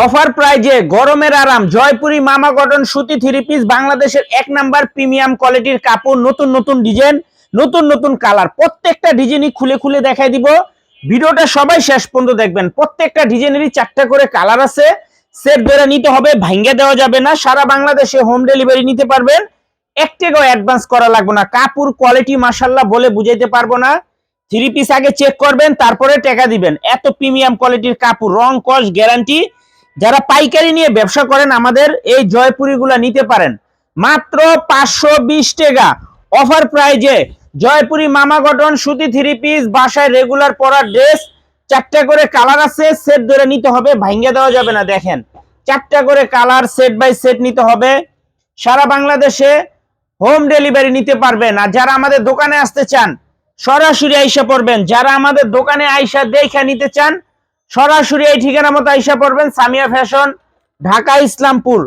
Offer প্রাইজে গরমের আরাম জয়পুরি মামা কটন সুতি থ্রি পিস বাংলাদেশের এক নাম্বার প্রিমিয়াম কোয়ালিটির কাপড়, নতুন নতুন ডিজাইন, নতুন নতুন কালার। প্রত্যেকটা ডিজাইনই খুলে খুলে দেখাই দিব। ভিডিওটা সবাই শেষ পর্যন্ত দেখবেন। প্রত্যেকটা ডিজাইনেরই 4টা করে কালার আছে। সেট ধরে নিতে হবে, ভাঙ্গে দেওয়া যাবে না। সারা বাংলাদেশে হোম ডেলিভারি নিতে পারবেন। এক টাকাও অ্যাডভান্স করা লাগবে না। কাপড় কোয়ালিটি মাশাআল্লাহ বলে বুঝাইতে পারবো না। থ্রি পিস আগে চেক করবেন, তারপরে টাকা দিবেন। এত প্রিমিয়াম কোয়ালিটির কাপড়, রং কস গ্যারান্টি। যারা পাইকারি নিয়ে ব্যবসা করেন আমাদের এই জয়পুরিগুলা নিতে পারেন মাত্র 520 টাকা অফার প্রাইজে। জয়পুরি মামা কটন সুতি থ্রি পিস, বাসায় রেগুলার পরার ড্রেস। 4টা করে কালার আছে, সেট ধরে নিতে হবে, ভাঙ্গে দেওয়া যাবে না। দেখেন 4টা করে কালার, সেট বাই সেট নিতে হবে। সারা বাংলাদেশে হোম ডেলিভারি নিতে পারবেন। আর যারা আমাদের দোকানে আসতে চান সরাসরি আইসা পড়বেন। যারা আমাদের দোকানে আইসা দেখে নিতে চান সরাসরি এই ঠিকানা মতো আইসা পড়বেন। সামিয়া ফ্যাশন, ঢাকা ইসলামপুর।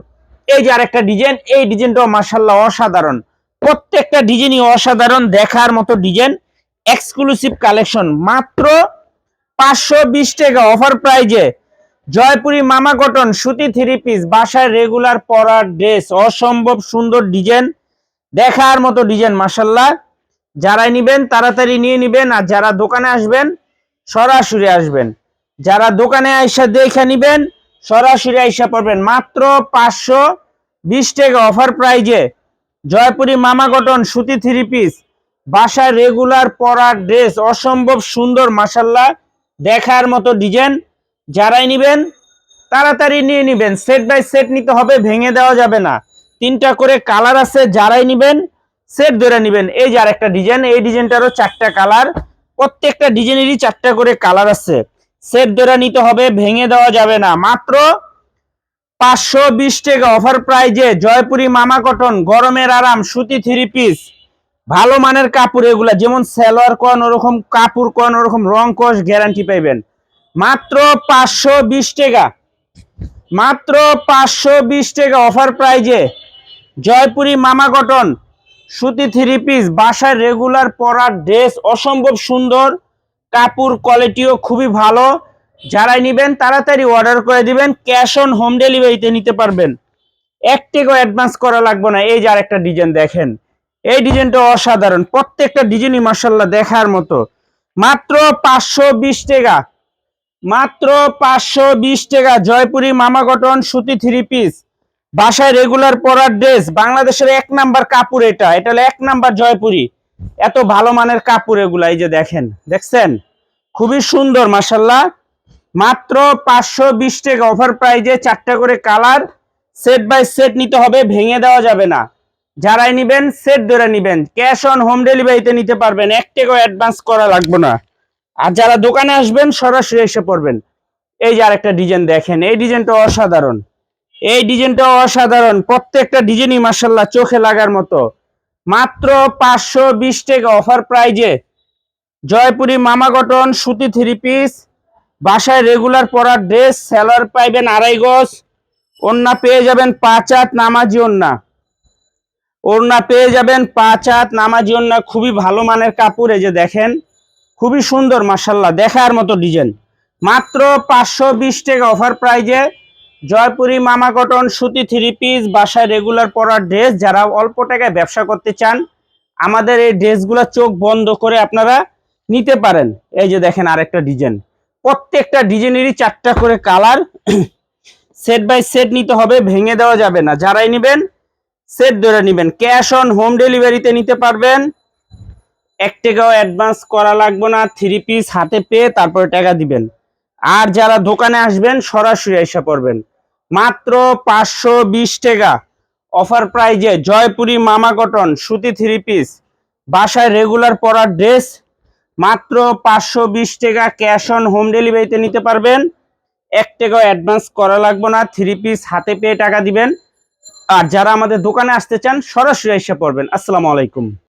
এই যে আরেকটা ডিজাইন, এই ডিজাইনটাও মাশাআল্লাহ অসাধারণ। প্রত্যেকটা ডিজাইনই অসাধারণ, দেখার মতো ডিজাইন। এক্সক্লুসিভ কালেকশন মাত্র 520 টাকা অফার প্রাইজে। জয়পুরি মামা কটন সুতি থ্রি পিস, বাসায় রেগুলার পরার ড্রেস। অসম্ভব সুন্দর ডিজাইন, দেখার মতো ডিজাইন মাশাআল্লাহ। যারাই নিবেন তাড়াতাড়ি নিয়ে নিবেন। আর যারা দোকানে আসবেন সরাসরি আসবেন। যারা দোকানে আইসা দেখে নিবেন সরাসরি আইসা পড়বেন। মাত্র 520 টাকা অফার প্রাইজে জয়পুরি মামা কটন সুতি থ্রি পিস, বাসায় রেগুলার পরার ড্রেস। অসম্ভব সুন্দর মাশাআল্লাহ, দেখার মতো ডিজাইন। যারাই নিবেন তাড়াতাড়ি নিয়ে নিবেন। সেট বাই সেট নিতে হবে, ভেঙে দেওয়া যাবে না। 3টা করে কালার আছে, যারাই নিবেন সেট ধরে নিবেন। এই যে আরেকটা ডিজাইন, এই ডিজাইনটারও 4টা কালার। প্রত্যেকটা ডিজাইনেরই 4টা করে কালার আছে। সেট ধরে নিতে হবে, ভেঙে দেওয়া যাবে না। মাত্র 520 টাকা অফার প্রাইজে জয়পুরি মামা কটন গরমের আরাম সুতি থ্রি পিস। ভালো মানের কাপড় এগুলা, যেমন সালোয়ার কোন ওরকম কাপড় কোন ওরকম, রং কস গ্যারান্টি পাইবেন। মাত্র 520 টাকা, মাত্র 520 টাকা অফার প্রাইজে জয়পুরি মামা কটন সুতি থ্রি পিস, বাসায় রেগুলার পরার ড্রেস। অসম্ভব সুন্দর কাপড়, কোয়ালিটিও খুবই ভালো। যারাই নিবেন তাড়াতাড়ি অর্ডার করে দিবেন। ক্যাশ অন হোম ডেলিভারিতে নিতে পারবেন, 1 টাকাও অ্যাডভান্স করা লাগবে না। এই যে আরেকটা ডিজাইন দেখেন, এই ডিজাইনটা অসাধারণ। প্রত্যেকটা ডিজাইনই মাশাআল্লাহ দেখার মতো। মাত্র 520 টাকা, মাত্র 520 টাকা জয়পুরি মামা কটন সুতি থ্রি পিস, বাসায় রেগুলার পরার ড্রেস। বাংলাদেশের 1 নাম্বার কাপড় এটা হলো 1 নাম্বার জয়পুরি। এত ভালো মানের কাপড় এগুলা। এই যে দেখেন, দেখছেন খুবই সুন্দর মাশাআল্লাহ। মাত্র 520 টাকা অফার প্রাইজে। 4টা করে কালার, সেট বাই সেট নিতে হবে, ভেঙে দেওয়া যাবে না। যারাই নিবেন সেট ধরে নিবেন। ক্যাশ অন হোম ডেলিভারিতে নিতে পারবেন, 1 টাকাও অ্যাডভান্স করা লাগবে না। আর যারা দোকানে আসবেন সরাসরি এসে পড়বেন। এই যে আরেকটা ডিজাইন দেখেন, এই ডিজাইনটা অসাধারণ, এই ডিজাইনটা অসাধারণ। প্রত্যেকটা ডিজাইনই মাশাআল্লাহ চোখে লাগার মতো। মাত্র 520 টাকা অফার প্রাইজে জয়পুরি মামা কটন সুতি থ্রি পিস, বাসায় রেগুলার পরার ড্রেস। সালোয়ার পাইবেন 2.5 গজ, ওড়না পেয়ে যাবেন 5 হাত নামাজি ওড়না, ওড়না পেয়ে যাবেন 5 হাত নামাজি ওড়না। খুবই ভালো মানের কাপড়। এই যে দেখেন খুবই সুন্দর মাশাআল্লাহ, দেখার মতো ডিজাইন। মাত্র 520 টাকা অফার প্রাইজে জয়পুরি মামা কটন সুতি থ্রি পিস, বাসায় রেগুলার পরার ড্রেস। যারা অল্প টাকায় ব্যবসা করতে চান আমাদের এই ড্রেসগুলো চোখ বন্ধ করে আপনারা নিতে পারেন। এই যে দেখেন আরেকটা ডিজাইন, প্রত্যেকটা ডিজাইনেরই 4টা করে কালার। সেট বাই সেট নিতে হবে, ভেঙে দেওয়া যাবে না। যারাই নেবেন সেট ধরে নেবেন। ক্যাশ অন হোম ডেলিভারিতে নিতে পারবেন, 1 টাকাও অ্যাডভান্স করা লাগবে না। থ্রি পিস হাতে পেয়ে তারপরে টাকা দিবেন। আর যারা দোকানে আসবেন সরাসরি এসে পড়বেন। মাত্র 520 টাকা অফার প্রাইজে জয়পুরি মামা কটন সুতি থ্রি পিস, বাসায় রেগুলার পরার ড্রেস। মাত্র 520 টাকা, ক্যাশ অন হোম ডেলিভারিতে নিতে পারবেন, 1 টাকাও অ্যাডভান্স করা লাগবে না। থ্রি পিস হাতে পেয়ে টাকা দিবেন। আর যারা আমাদের দোকানে আসতে চান সরাসরি এসে পড়বেন। আসসালামু আলাইকুম।